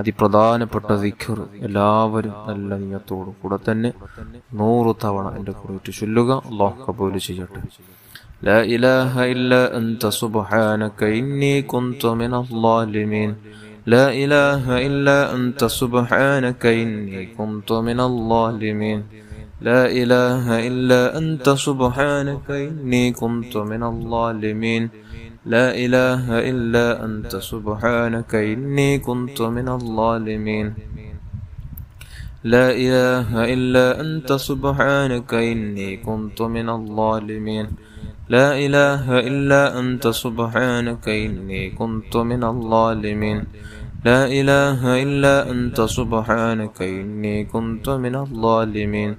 അതിപ്രധാനപ്പെട്ട ദിക്ർ എല്ലാവരും നല്ല നിയ്യത്തോടു കൂടെ തന്നെ 100 തവണ എൻ്റെ കൂടെ ചൊല്ലുക. അല്ലാഹു കബൂൽ ചെയ്യട്ടെ. لا إله إلا أنت سبحانك إني كنت من الظالمين. لا إله إلا أنت سبحانك إني كنت من الظالمين. لا إله إلا أنت سبحانك إني كنت من الظالمين. لا إله إلا أنت سبحانك إني كنت من الظالمين. لا إله إلا أنت سبحانك إني كنت من الظالمين. لا إله إلا أنت سبحانك إني كنت من الظالمين. لا إله إلا أنت سبحانك إني كنت من الظالمين.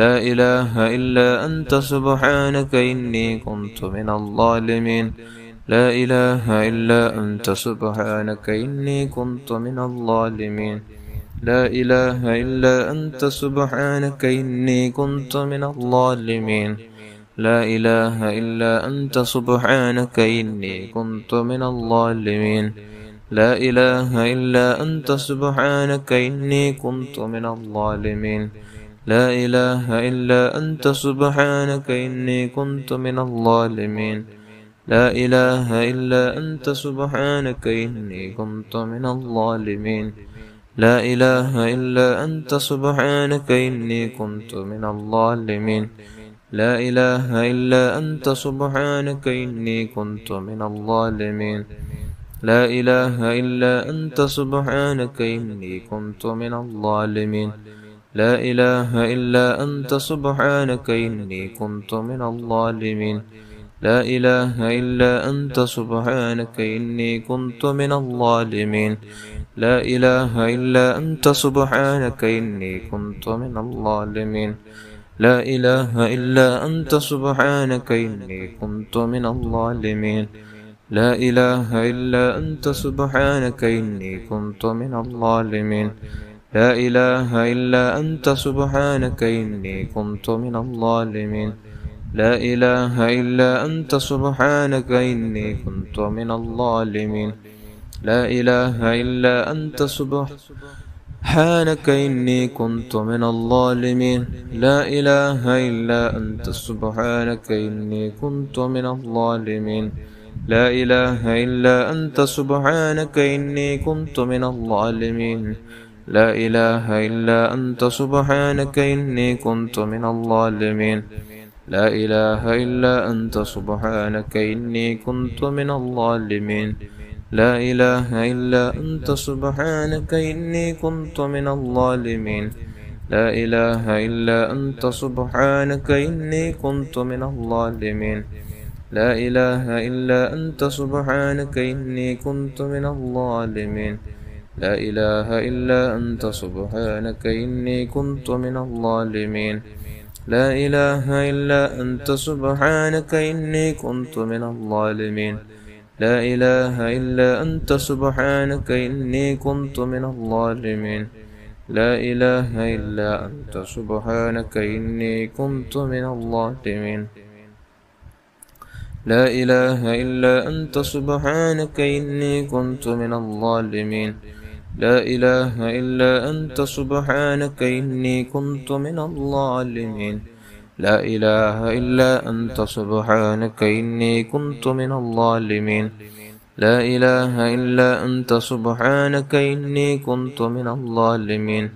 لا إله إلا أنت سبحانك إني كنت من الظالمين. لا إله إلا أنت سبحانك إني كنت من الظالمين. لا إله إلا أنت سبحانك إني كنت من الظالمين. لا إله إلا أنت سبحانك إني كنت من الظالمين. لا إله إلا أنت سبحانك إني كنت من الظالمين. لا إله إلا أنت سبحانك إني كنت من الظالمين. لا إله إلا أنت سبحانك إني كنت من الظالمين. لا إله إلا أنت سبحانك إني كنت من الظالمين. لا إله إلا أنت سبحانك إني كنت من الظالمين. لا إله إلا أنت سبحانك إني كنت من الظالمين. لا إله إلا أنت سبحانك إني كنت من الظالمين. لا إله إلا أنت سبحانك إني كنت من الظالمين. لا إله إلا أنت سبحانك إني كنت من الظالمين. لا إله إلا أنت سبحانك إني كنت من الظالمين. لا إله إلا أنت سبحانك إني كنت من الظالمين. لا إله إلا أنت سبحانك إني كنت من الظالمين. لا إله إلا أنت سبحانك إني كنت من الظالمين. لا إله إلا أنت سبحانك إني كنت من الظالمين. لا إله إلا أنت سبحانك إني كنت من الظالمين. لا إله إلا أنت سبحانك إني كنت من الظالمين. لا إله إلا أنت سبحانك إني كنت من الظالمين. لا إله إلا أنت سبحانك إني كنت من الظالمين. لا إله إلا أنت سبحانك إني كنت من الظالمين. لا إله إلا أنت سبحانك إني كنت من الظالمين. لا إله إلا أنت سبحانك إني كنت من الظالمين. لا إله إلا أنت سبحانك إني كنت من الظالمين. لا إله إلا أنت سبحانك إني كنت من الظالمين. لا إله إلا أنت سبحانك إني كنت من الظالمين. لا إله إلا أنت سبحانك إني كنت من الظالمين. لا إله إلا أنت سبحانك إني كنت من الظالمين. لا إله إلا أنت سبحانك إني كنت من الظالمين. لا إله إلا أنت سبحانك إني كنت من الظالمين. لا إله إلا أنت سبحانك إني كنت من الظالمين.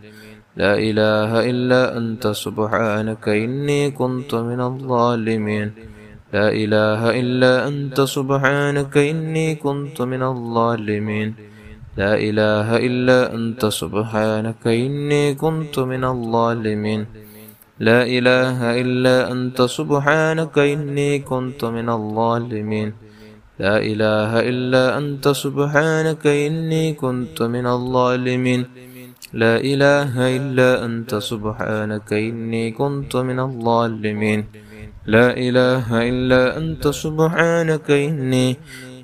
لا إله إلا أنت سبحانك إني كنت من الظالمين. لا إله إلا أنت سبحانك إني كنت من الظالمين. لا إله إلا أنت سبحانك إني كنت من الظالمين. لا إله إلا أنت سبحانك إني كنت من الظالمين. لا إله إلا أنت سبحانك إني كنت من الظالمين. لا إله إلا أنت سبحانك إني كنت من الظالمين. لا إله إلا أنت سبحانك إني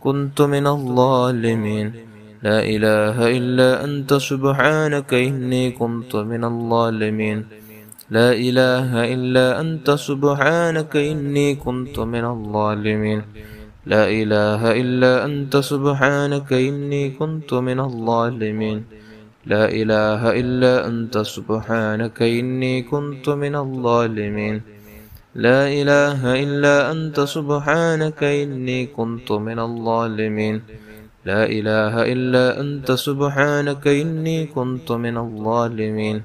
كنت من الظالمين. لا إله إلا أنت سبحانك إني كنت من الظالمين. لا إله إلا أنت سبحانك إني كنت من الظالمين. لا إله إلا أنت سبحانك إني كنت من الظالمين. لا إله إلا أنت سبحانك إني كنت من الظالمين لا إله إلا أنت سبحانك إني كنت من الظالمين لا إله إلا أنت سبحانك إني كنت من الظالمين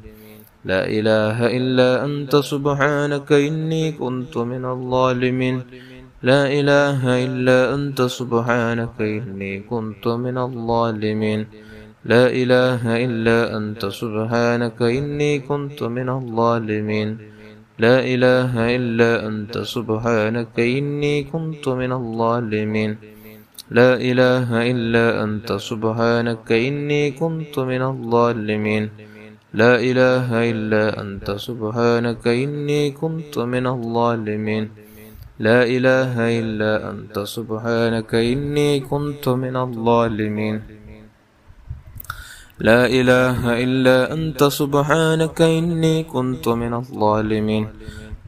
لا إله إلا أنت سبحانك إني كنت من الظالمين لا إله إلا أنت سبحانك إني كنت من الظالمين لا إله إلا أنت سبحانك إني كنت من الظالمين لا إله إلا أنت سبحانك إني كنت من الظالمين لا إله إلا أنت سبحانك إني كنت من الظالمين لا إله إلا أنت سبحانك إني كنت من الظالمين لا إله إلا أنت سبحانك إني كنت من الظالمين لا إله إلا أنت سبحانك إني كنت من الظالمين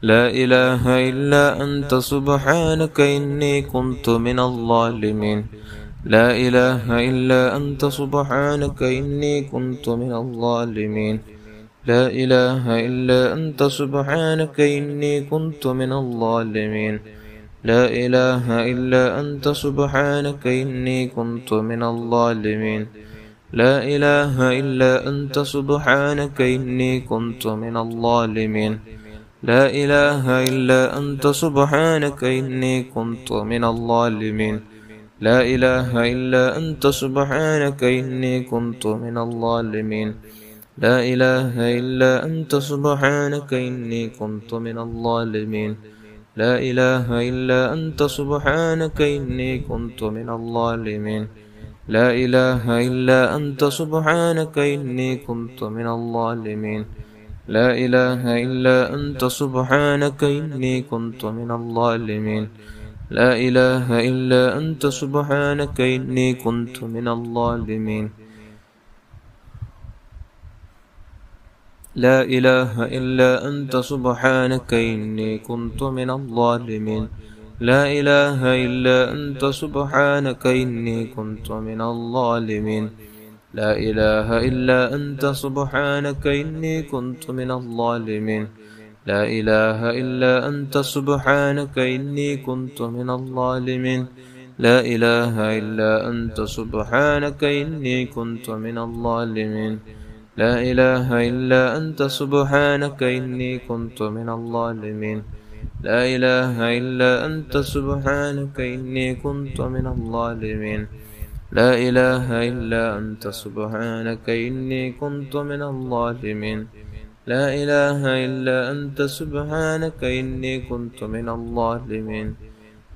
لا إله إلا أنت سبحانك إني كنت من الظالمين لا إله إلا أنت سبحانك إني كنت من الظالمين لا إله إلا أنت سبحانك إني كنت من الظالمين لا إله إلا أنت سبحانك إني كنت من الظالمين لا إله إلا أنت سبحانك إني كنت من الظالمين لا إله إلا أنت سبحانك إني كنت من الظالمين لا إله إلا أنت سبحانك إني كنت من الظالمين لا إله إلا أنت سبحانك إني كنت من الظالمين لا إله إلا أنت سبحانك إني كنت من الظالمين لا إله إلا أنت سبحانك إني كنت من الظالمين لا إله إلا أنت سبحانك إني كنت من الظالمين لا إله إلا أنت سبحانك إني كنت من الظالمين لا إله إلا أنت سبحانك إني كنت من الظالمين لا إله إلا أنت سبحانك إني كنت من الظالمين لا إله إلا أنت سبحانك إني كنت من الظالمين لا إله إلا أنت سبحانك إني كنت من الظالمين لا إله إلا أنت سبحانك إني كنت من الظالمين لا إله إلا أنت سبحانك إني كنت من الظالمين لا إله إلا أنت سبحانك إني كنت من الظالمين لا إله إلا أنت سبحانك إني كنت من الظالمين لا إله إلا أنت سبحانك إني كنت من الظالمين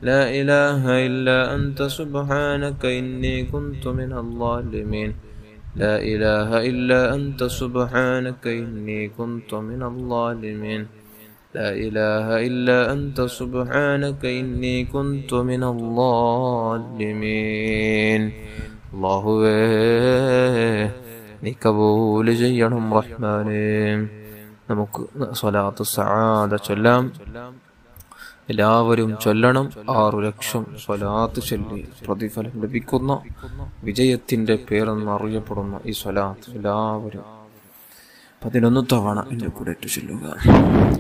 لا إله إلا أنت سبحانك إني كنت من الظالمين لا إله إلا أنت سبحانك إني كنت من الظالمين لا إله إلا أنت سبحانك إني كنت من الظالمين الله നീ കബൂൽ ചെയ്യണം റഹ്മാനേ. നമുക്ക് സ്വലാത്ത് സആദ ചൊല്ലാം. എല്ലാവരും ചൊല്ലണം. 6 ലക്ഷം സ്വലാത്ത് ചൊല്ലി പ്രതിഫലം ലഭിക്കുന്ന വിജയത്തിന്റെ പേരെന്നറിയപ്പെടുന്ന ഈ സ്വലാത്ത് എല്ലാവരും 11 തവണ എന്റെ കൂടെ ചൊല്ലുക.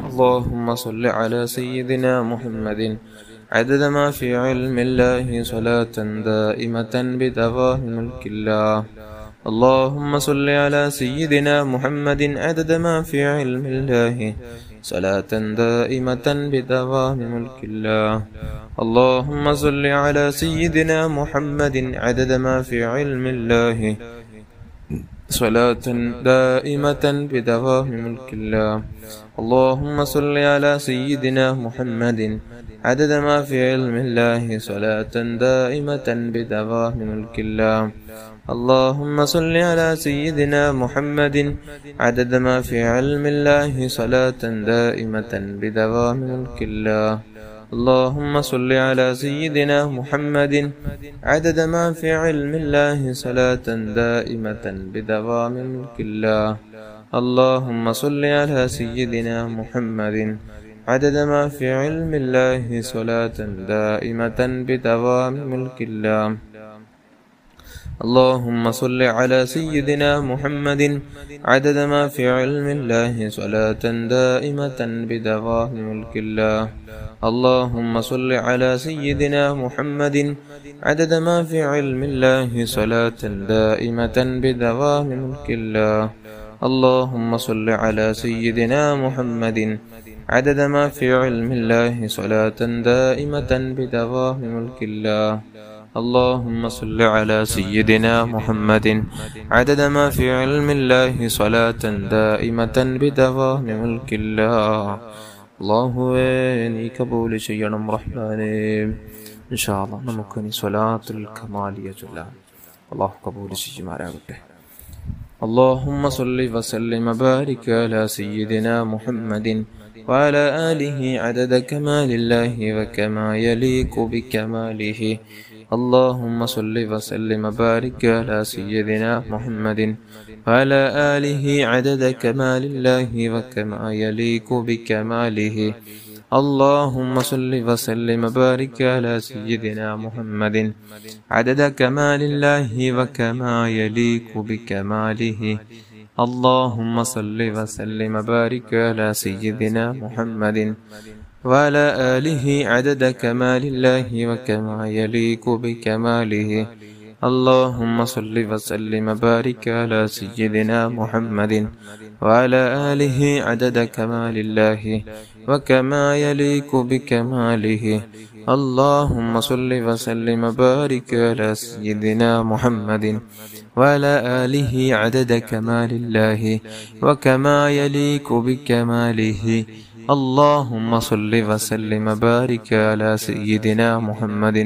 اللهم صل على سيدنا محمد عدد ما في علم الله صلاة دائمة بدوام ملك الله. اللهم صل على سيدنا محمد عدد ما في علم الله صلاة دائمة بدوام ملك الله. اللهم صل على سيدنا محمد عدد ما في علم الله صلاة دائمة بدوام ملك الله. اللهم صل على سيدنا محمد عدد ما في علم الله صلاة دائمة بدوام ملك الله. اللهم صل على سيدنا محمد عدد ما في علم الله صلاة دائمة بدوام ملك الله. اللهم صل على سيدنا محمد عدد ما في علم الله صلاة دائمة بدوام ملك الله. اللهم صل على سيدنا محمد عدد ما في علم الله صلاة دائمة بدوام ملك الله. اللهم صل على سيدنا محمد عدد ما في علم الله صلاة دائمة بدوام ملك الله. اللهم صل على سيدنا محمد عدد ما في علم الله صلاة دائمة بدوام ملك الله. اللهم صل على سيدنا محمد عدد ما في علم الله صلاة دائمة بدوام ملك الله. اللهم صل على سيدنا محمد عدد ما في علم الله صلاة دائمة بدوام ملك الله. അല്ലാഹുവേ നീ കബൂൽ ചെയ്യണം റഹ്മാനേ. ഇൻഷാ അല്ലാഹ് നമുക്കിനി സ്വലാത്തുൽ കമാലിയ ചൊല്ലാം. അല്ലാഹു കബൂൽ ചെയ്യുമാറാകട്ടെ. اللهم صل وسلم وبارك على سيدنا محمد وعلى آله عدد كمال الله وكما يليق بكماله. اللهم صل وسلم وبارك على سيدنا محمد وعلى آله عدد كمال الله وكما يليق بكماله. اللهم صل وسلم وبارك على سيدنا محمد عدد كمال الله وكما يليق بكماله. اللهم صل وسلم وبارك على سيدنا محمد وعلى آله عدد كمال الله وكما يليق بكماله. اللهم صل وسلم وبارك على سيدنا محمد وعلى آله عدد كمال الله وكما يليق بكماله. اللهم صل وسلم وبارك على سيدنا محمد وعلى آله عدد كمال الله وكما يليق بكماله. اللهم صل وسلم وبارك على سيدنا محمد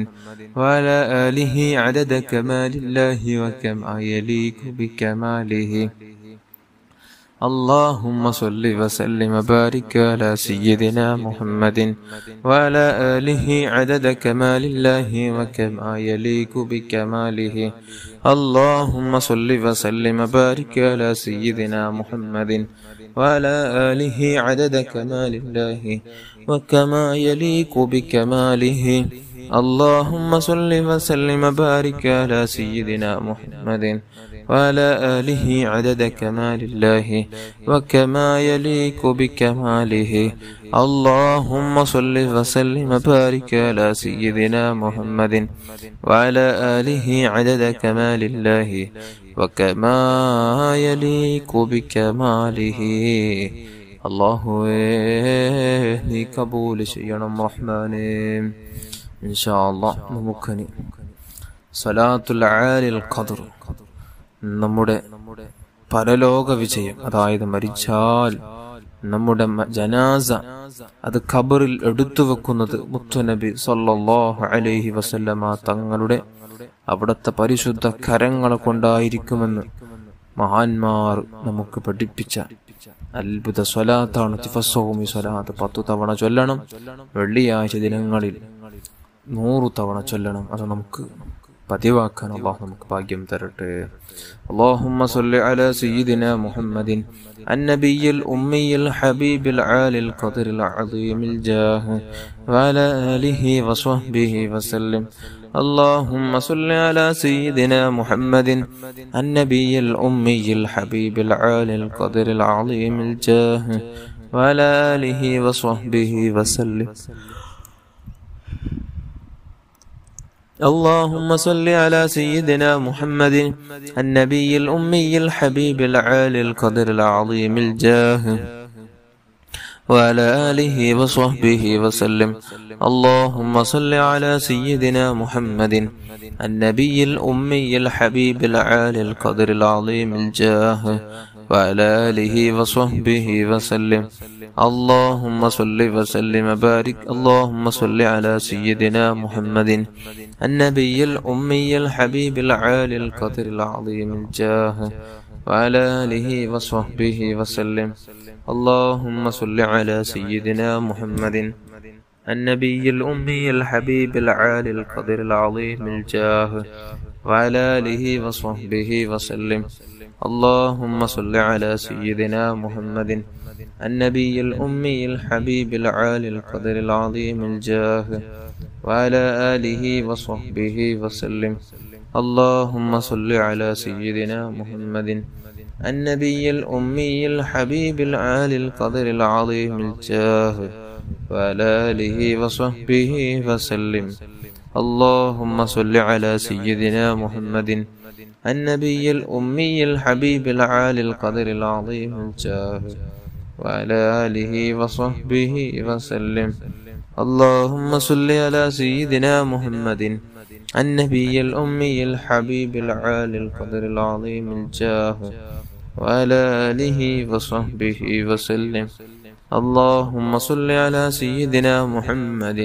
وعلى آله عدد كمال الله وكما يليق بكماله. اللهم صل وسلم وبارك على سيدنا محمد وعلى آله عدد كمال الله وكما يليق بكماله. اللهم صل وسلم وبارك على سيدنا محمد وعلى آله عدد كمال الله وكما يليق بكماله. اللهم صل وسلم وبارك على سيدنا محمد وعلى آله عدد كمال الله وكما يليق بكماله. اللهم صل وسلم وبارك على سيدنا محمد وعلى آله عدد كمال الله وكما يليق بكماله. അല്ലാഹുവേ നീ കബൂൽ ചെയ്യണം റഹ്മാനേ. ഇൻഷാ അല്ലാഹ് നമുക്കിനി സ്വലാത്തുൽ ആലിൽ ഖദ്ർ, നമ്മുടെ പരലോക വിജയം, അതായത് മരിച്ചാൽ നമ്മുടെ ജനാസ അത് ഖബറിൽ എടുത്തു വെക്കുന്നത് മുത്തുനബി സല്ലല്ലാഹു അലൈഹി വസല്ലമ തങ്ങളുടെ അവിടുത്തെ പരിശുദ്ധ കരങ്ങളെ കൊണ്ടായിരിക്കുമെന്ന് മഹാന്മാർ നമുക്ക് പഠിപ്പിച്ച അത്ഭുത സ്വലാത്താണ് തിഫസ്സൗമി സ്വലാത്ത്. 10 തവണ ചൊല്ലണം. വെള്ളിയാഴ്ച ദിനങ്ങളിൽ 100 തവണ ചൊല്ലണം. അത് നമുക്ക് പതിവാക്കാൻ അല്ലാഹു നമുക്ക് ഭാഗ്യം തരട്ടെ. اللهم صل على سيدنا محمد النبي الأمي الحبيب العالي القدر العظيم الجاه وعلى آله وصحبه وسلم. اللهم صل على سيدنا محمد النبي الأمي الحبيب العالي القدر العظيم الجاه وعلى آله وصحبه وسلم. اللهم صل على سيدنا محمد النبي الأمي الحبيب العالي القدر العظيم الجاه وعلى آله وصحبه وسلم. اللهم صل على سيدنا محمد النبي الأمي الحبيب العالي القدر العظيم الجاه وعلى آله وصحبه وسلم. اللهم صل وسلم وبارك. اللهم صل على سيدنا محمد النبي الأمي الحبيب العالي القدر العظيم الجاه وعلى آله وصحبه وسلم. اللهم صل على سيدنا محمد النبي الأمي الحبيب العالي القدر العظيم الجاه وعلى آله وصحبه وسلم. اللهم صل على سيدنا محمد النبي الأمي الحبيب العالي القدر العظيم الجاه وعلى آله وصحبه وسلم. اللهم صل على سيدنا محمد النبي الأمي الحبيب العالي القدر العظيم الجاه وعلى آله وصحبه وسلم. اللهم صل على سيدنا محمد النبي الأمي الحبيب العالي القدر العظيم الجاه وعلى آله وصحبه وسلم. اللهم صل على سيدنا محمد النبي الأمي الحبيب العالي القدر العظيم الجاه وعلى آله وصحبه وسلم. اللهم صل على سيدنا محمد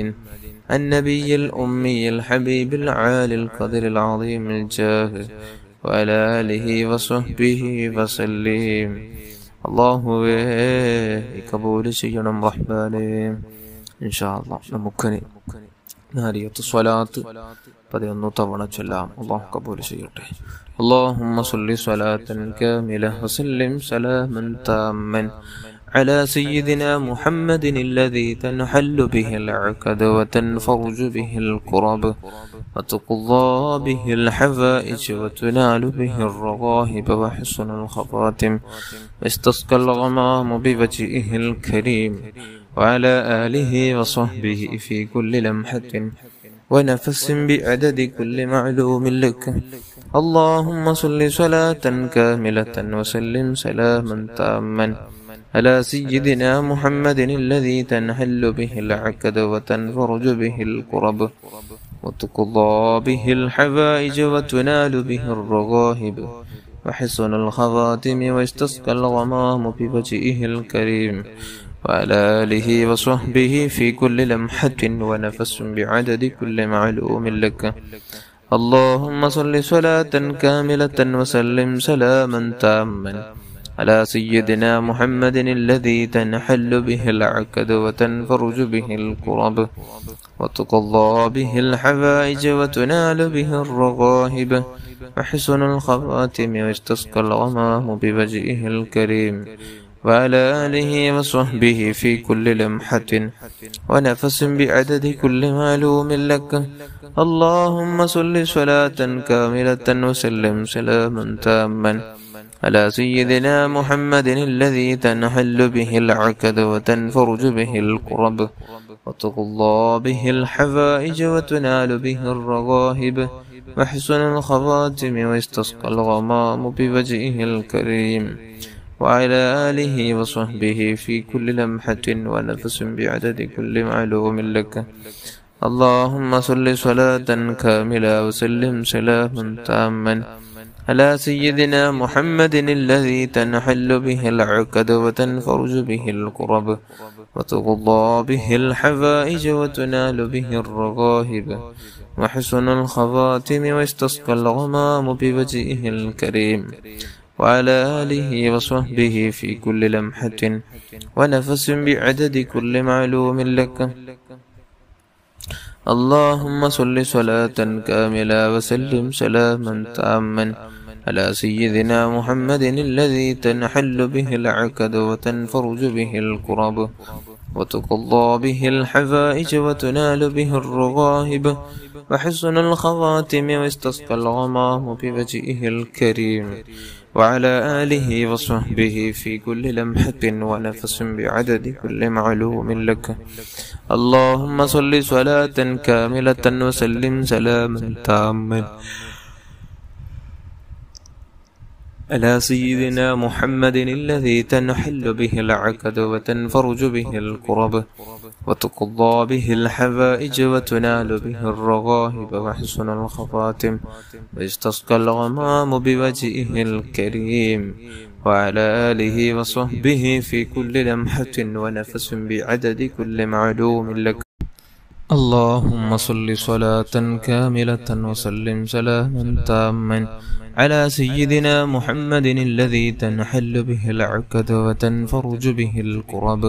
النبي الأمي الحبيب العالي القدر العظيم الجاه وعلى آله وصحبه وسلم. അള്ളാഹുവേ കബൂൽ ചെയ്യണം റഹ്മാനേ. ഇൻഷാ അല്ലാഹ് നമുക്കിനി നാരിയത്ത് സ്വലാത്ത് 11 തവണ ചൊല്ലാം. അള്ളാഹു കബൂൽ ചെയ്യട്ടെ. اللهم صل صلاة كاملة وسلم سلاما تاما على سيدنا محمد الذي تنحل به العقد وتنفرج به الكرب وتقضى به الحوائج وتنال به الرغائب وحسن الخواتم واستسقى الغمام بوجهه الكريم وعلى آله وصحبه في كل لمحة ونفس بعدد كل معلوم لك. اللهم صل صلاة كاملة وسلم سلاما تاما على سيدنا محمد الذي تنحل به العقد وتنفرج به الكرب وتقضى به الحوائج وتنال به الرغائب وحسن الخواتم واستسقى الغمام بوجهه الكريم وعلى آله وصحبه في كل لمحة ونفس بعدد كل معلوم لك. اللهم صل صلاة كاملة وسلم سلاما تاما على سيدنا محمد الذي تنحل به العقد وتنفرج به الكرب وتقضى به الحوائج وتنال به الرغائب وحسن الخواتم واستسقى الغمام بوجهه الكريم وعلى آله وصحبه في كل لمحة ونفس بعدد كل معلوم لك. اللهم صل صلاة كاملة وسلم سلاما تاما على سيدنا محمد الذي تنحل به العقد وتنفرج به الكرب وتقضى به الحوائج وتنال به الرغائب وحسن الخواتم واستسقى الغمام بوجهه الكريم وعلى آله وصحبه في كل لمحة ونفس بعدد كل معلوم لك. اللهم صل صلاة كاملة وسلم سلاما تاما على سيدنا محمد الذي تنحل به العقد وتنفرج به الكرب وتقضى به الحوائج وتنال به الرغائب وحسن الخواتم واستسقى الغمام بوجهه الكريم وعلى آله وصحبه في كل لمحة ونفس بعدد كل معلوم لك. اللهم صل صلاة كاملة وسلم سلاما تاما على سيدنا محمد الذي تنحل به العقد وتنفرج به الكرب وتقضى به الحوائج وتنال به الرغائب وحسن الخواتم واستسقى الغمام بوجهه الكريم وعلى آله وصحبه في كل لمحة ونفس بعدد كل معلوم لك. اللهم صل صلاة كاملة وسلم سلاما تاما على سيدنا محمد الذي تنحل به العقد وتنفرج به الكرب وتقضى به الحوائج وتنال به الرغائب وحسن الخواتم واستسقى الغمام بوجهه الكريم وعلى آله وصحبه في كل لمحة ونفس بعدد كل معلوم لك. اللهم صل صلاة كاملة وسلم سلاما تاما على سيدنا محمد الذي تنحل به العقد وتنفرج به الكرب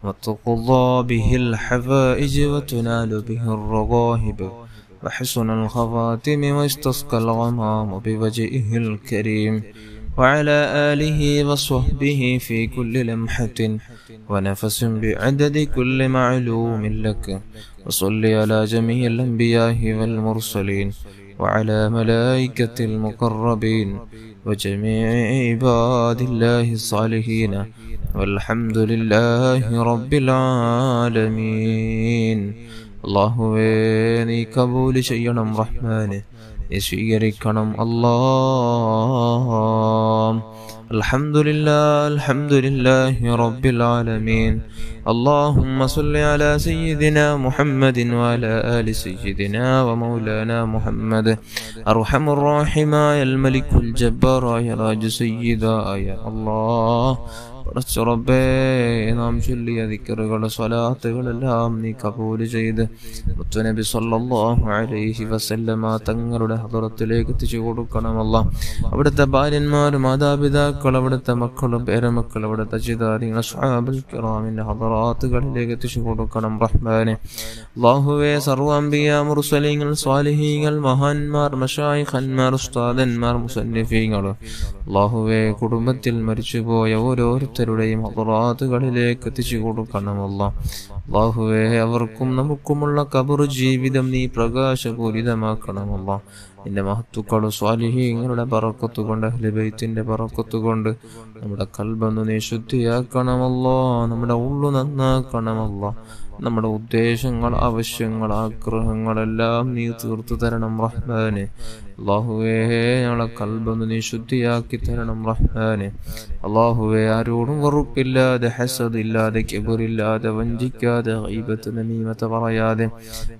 وتقضى به الحوائج وتنال به الرغائب وحسن الخواتم واستسقى الغمام بوجهه الكريم وعلى آله وصحبه في كل لمحة ونفس بعدد كل معلوم لك. وصل على جميع الأنبياء والمرسلين وعلى ملائكة المقربين وجميع عباد الله الصالحين والحمد لله رب العالمين. അല്ലാഹുവേ നീ കബൂൽ ചെയ്യണം റഹ്മാനെ, നീ സ്വീകരിക്കണം അല്ലാഹ്. അൽഹംദുലില്ലാഹി റബ്ബിൽ ആലമീൻ. اللهم صل على سيدنا محمد وعلى آل سيدنا ومولانا محمد أرحم الراحمين الملك الجبار يا راج سيدا يا الله. റബ്ബേ നാം ചൊല്ലിയ ദിക്റുകളുടെ സ്വലാത്തുകളെല്ലാം നീ കബൂൽ ചെയ്ത് മുത്തുനബി സല്ലല്ലാഹു അലൈഹി വസല്ലമ തങ്ങളുടെ ഹദറത്തിലേക്ക് എത്തിച്ചു കൊടുക്കണം അല്ലാഹ്. അവിടുത്തെ ഭാര്യന്മാരും മാതാപിതാക്കൾ, അവിടുത്തെ മക്കളും പേരമക്കൾ, അവിടുത്തെ ജിദാരികൾ സ്വഹാബുൽ കിറാമിന്റെ ഹദറാത്തുകളിലേക്ക് എത്തിച്ചു കൊടുക്കണം റഹ്മാനെ. അല്ലാഹുവേ സർവ്വ അംബിയ മുർസലീങ്ങൾ സ്വാലിഹീങ്ങൾ മഹാന്മാർ മശായിഖന്മാർ ഉസ്താദന്മാർ മുസന്നിഫീങ്ങൾ അല്ലാഹുവേ കുടുംബത്തിൽ മരിച്ചുപോയ ഓരോരുത്തരുടെയും ഹദറാത്തുകളിലേക്ക് എത്തിച്ചു കൊടുക്കണമല്ല. അല്ലാഹുവേ അവർക്കും നമുക്കുമുള്ള ഖബർ ജീവിതം നീ പ്രകാശപൂരിതമാക്കണമല്ല. നിന്റെ മഹത്തുക്കളും സ്വാലിഹീങ്ങളുടെ ബറക്കത്ത് കൊണ്ട് അഹ്ലു ബൈത്തിന്റെ ബറക്കത്ത് കൊണ്ട് നമ്മുടെ ഖൽബൊന്ന് നീ ശുദ്ധിയാക്കണമല്ലോ, നമ്മുടെ ഉള്ളു നന്നാക്കണമല്ലോ. നമ്മുടെ ഉദ്ദേശങ്ങൾ, ആവശ്യങ്ങൾ, ആഗ്രഹങ്ങളെല്ലാം നീ തീർത്തു തരണം റഹ്മാനെ. അല്ലാഹുവേ ഞങ്ങളെ ഖൽബൊന്ന് നീ ശുദ്ധിയാക്കി തരണം റഹ്മാനെ. അല്ലാഹുവേ ആരോടും വെറുപ്പില്ലാതെ, ഹസദില്ലാതെ, കിബറില്ലാതെ, വഞ്ചിക്കാതെ, ഗീബത്ത് നമീമത്ത് പറയാതെ,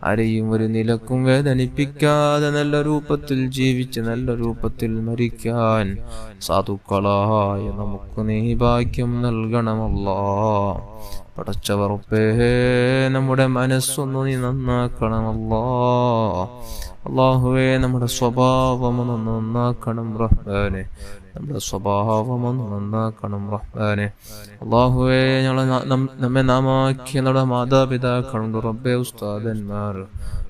ആരെയും ഒരു നിലക്കും വേദനിപ്പിക്കാതെ നല്ല രൂപത്തിൽ ജീവിച്ച് നല്ല രൂപത്തിൽ മരിക്കാൻ സാധുക്കളായ നമുക്ക് നീ ഭാഗ്യം നൽകണമല്ലാ. പടച്ചവറുപ്പേ നമ്മുടെ മനസ്സൊന്നു നീ നന്നാക്കണമല്ലാ. അല്ലാഹുവേ നമ്മുടെ സ്വഭാവമൊന്ന് നന്നാക്കണം റഹ്മാനെ, നമ്മുടെ സ്വഭാവമൊന്ന് നന്നാക്കണം റഹ്മാനെ. അല്ലാഹുവേ നമ്മെ നാമാക്കിയ നമ്മുടെ മാതാപിതാക്കളുണ്ട് റബ്ബേ, ഉസ്താദന്മാർ,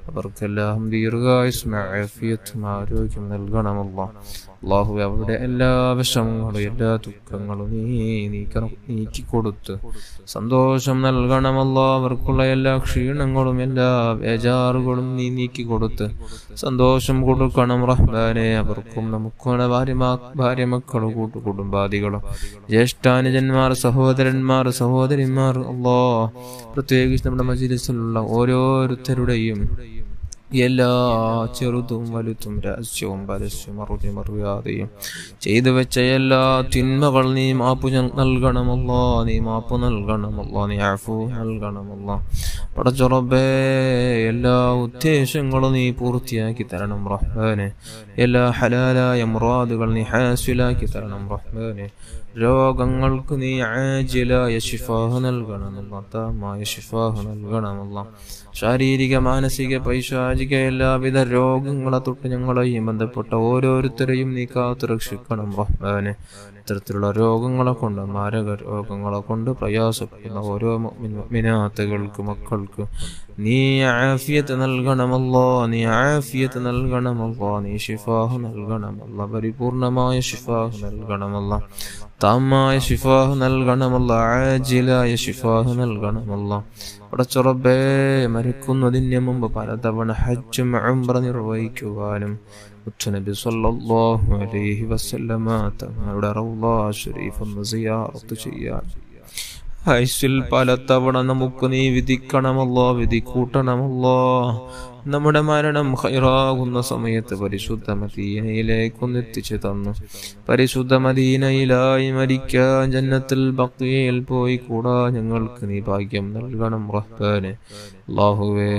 അവർക്കെല്ലാം ദീർഘായുസ്സും ആഫിയത്തും ആരോഗ്യം നൽകണമല്ലാ. അല്ലാഹുവേ അവരുടെ എല്ലാ വിഷമങ്ങളും എല്ലാ ദുഃഖങ്ങളും നീക്കിക്കൊടുത്ത് സന്തോഷം നൽകണമല്ലാ. അവർക്കുള്ള എല്ലാ ക്ഷീണങ്ങളും എല്ലാ ബേജാറുകളും നീ നീക്കിക്കൊടുത്ത് സന്തോഷം കൊടുക്കണം റഹ്മാനെ. അവർക്കും നമുക്കും ഭാര്യമക്കളും കൂട്ടുകുടുംബാദികളും ജ്യേഷ്ഠാനുജന്മാർ സഹോദരന്മാർ സഹോദരിമാർ അല്ലാഹ്, പ്രത്യേകിച്ച് നമ്മുടെ മജ്‌ലിസിലുള്ള ഓരോരുത്തരുടെയും എല്ലാ ചെറുതും വലുതും രഹസ്യവും പരസ്യവും അറിയാതെയും ചെയ്തു വെച്ച എല്ലാ തിന്മകൾ നീ മാപ്പ് നൽകണമല്ലോ, നീ മാപ്പ് നൽകണമല്ലോ, നീ അഫ്വ നൽകണമല്ലോ. പടച്ച റബ്ബേ എല്ലാ ഉദ്ദേശങ്ങളും നീ പൂർത്തിയാക്കി തരണം റഹ്മാനെ. എല്ലാ ഹലാലായ മുറാദുകൾ നീ ഹാസിലാക്കി തരണം റഹ്മാനെ. രോഗങ്ങൾക്ക് നീ ആജിലായ ശിഫാഹ് നൽകണമല്ല, താമായ ശിഫാഹ് നൽകണമല്ല. ശാരീരിക മാനസിക പൈശാചിക എല്ലാവിധ രോഗങ്ങളെ തൊട്ട് ഞങ്ങളെയും ബന്ധപ്പെട്ട ഓരോരുത്തരെയും നീ കാത്തു രക്ഷിക്കണം റഹ്മാനെ. ഇത്തരത്തിലുള്ള രോഗങ്ങളെ കൊണ്ട്, മാരക രോഗങ്ങളെ കൊണ്ട് പ്രയാസപ്പെടുന്ന ഓരോ മുഅ്മിനാത്തുകൾക്ക് മക്കൾക്ക് നീ ആഫിയത്ത് നൽകണമല്ലോ, നീ ആഫിയത്ത് നൽകണമല്ലോ, നീ ശിഫാഹ് നൽകണമല്ല, പരിപൂർണമായ ശിഫാഹ് നൽകണമല്ല, താമായ ശിഫാഹ് നൽകണമല്ല, ആജിലായ ശിഫാഹ് നൽകണമല്ല. പടച്ച റബ്ബേ മരിക്കുന്നതിന് മുമ്പ് പലതവണ ഹജ്ജും ഉംറ നിർവഹിക്കുവാനും മുത്തുനബി സല്ലല്ലാഹു അലൈഹി വസല്ലമ തങ്ങളുടെ റൗള ശരീഫ് ഒന്ന് സിയാറത്ത് ചെയ്യാൻ ഹജ്ജിൽ പലതവണ നമുക്ക് നീ വിധിക്കണമല്ലോ, വിധി കൂട്ടണമല്ലോ. നമ്മുടെ മരണം ഖൈറാകുന്ന സമയത്ത് പരിശുദ്ധ മദീനയിലേക്കൊന്ന് എത്തിച്ചു തന്നു. പരിശുദ്ധ മദീനയിലായി മരിക്കാൻ ജന്നത്തുൽ ബഖീയിൽ പോയി കൂടാ ഞങ്ങൾക്ക് നീ ഭാഗ്യം നൽകണം റഹ്മാനെ. അല്ലാഹുവേ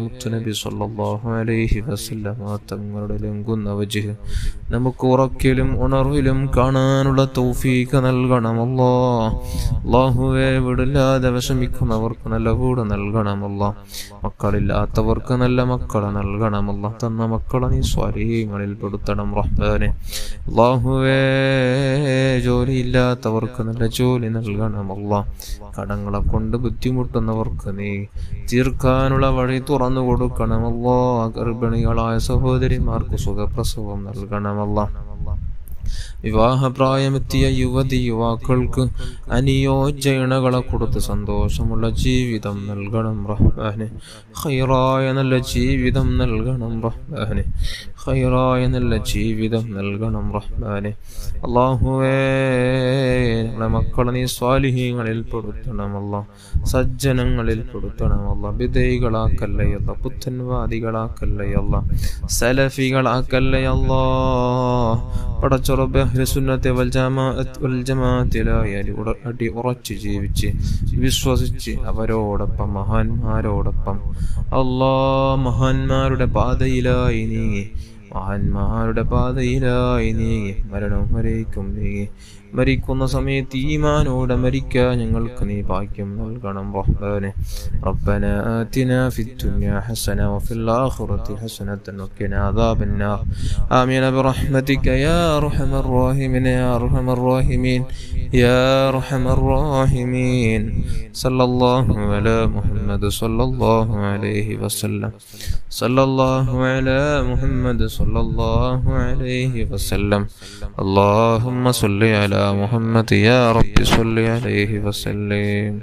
മുത്തുനബി സല്ലല്ലാഹു അലൈഹി വസല്ലമ തങ്ങളുടെ ലംഘുന്ന വജ്ഹ് നമുക്ക് ഉറക്കിലും ഉണർവിലും കാണാനുള്ള തൗഫീഖ് നൽകണമല്ലോ. അല്ലാഹുവേ വിടില്ലാതെ വിഷമിക്കുന്നവർക്ക് നല്ല വീട് നൽകണമല്ലോ, മക്കളില്ലാത്തവർക്ക് നല്ല മക്കളെ നൽകണമല്ലോ. തന്ന മക്കളെ നീ സ്വാലിഹീങ്ങളിൽ പെടുത്തണം റഹ്മാനെ. അല്ലാഹുവേ ജോലിയില്ലാത്തവർക്ക് നല്ല ജോലി നൽകണമല്ലോ. കടങ്ങളെ കൊണ്ട് ബുദ്ധിമുട്ടുന്നവർക്ക് നീ തീർക്കാനുള്ള വഴി തുറന്നു കൊടുക്കണമല്ലോ. ഗർഭിണികളായ സഹോദരിമാർക്ക് സുഖപ്രസവം നൽകണമല്ലോ. വിവാഹപ്രായമെത്തിയ യുവതി യുവാക്കൾക്ക് അനുയോജ്യണകളെ കൊടുത്ത് സന്തോഷമുള്ള ജീവിതം നൽകണം റഹ്മാനെ. ഖൈറായ നല്ല ജീവിതം നൽകണം റഹ്മാനെ. ഖൈറായ നല്ല ജീവിതം നൽകണം റഹ്മാനെ. അല്ലാഹുവേ, ഞങ്ങളുടെ മക്കളെ നീ സ്വാലിഹീങ്ങളിൽ പെടുത്തണം അല്ലാ, സജ്ജനങ്ങളിൽ പെടുത്തണം അല്ലാ. ബിദഈകളാക്കല്ലേ അല്ലാ, പുത്തൻവാദികളാക്കല്ലേ അല്ലാ, സലഫികളാക്കല്ലേ അല്ലാ. പടച്ച റബ്ബേ, അഹ്ലുസുന്നത്തി വൽ ജമാഅത്തിലായി അടി ഉറച്ച് ജീവിച്ച് വിശ്വസിച്ച് അവരോടൊപ്പം മഹാന്മാരോടൊപ്പം അല്ലാ മഹാന്മാരുടെ പാതയിലായി നീങ്ങി, മഹാന്മാരുടെ പാതയിലായി നീങ്ങി മരണം വരേക്കും നീങ്ങി മരിക്കുന്ന സമയത്ത് ഈമാനോടെ മരിക്കാൻ ഞങ്ങൾക്ക് നീ ഭാഗ്യം നൽകണം റഹ്മാനെ. റബ്ബനാ ആതിനാ ഫിദ്ദുനിയാ ഹസന വഫിൽ ആഖിറതി ഹസനതൻ വഖിനാ അദാബന്നാർ. ആമീൻ ബിറഹ്മതിക യാ അർഹമർ റഹീമീൻ യാ അർഹമർ റഹീമീൻ യാ അർഹമർ റഹീമീൻ. സല്ലല്ലാഹു അലാ മുഹമ്മദ് സല്ലല്ലാഹു അലൈഹി വസല്ലം. സല്ലല്ലാഹു അലാ മുഹമ്മദ് സല്ലല്ലാഹു അലൈഹി വസല്ലം. അല്ലാഹുമ്മ സ്വല്ലി അലാ മുഹമ്മദ് യാ റബ്ബി സ്വല്ലി അലൈഹി വസല്ലം.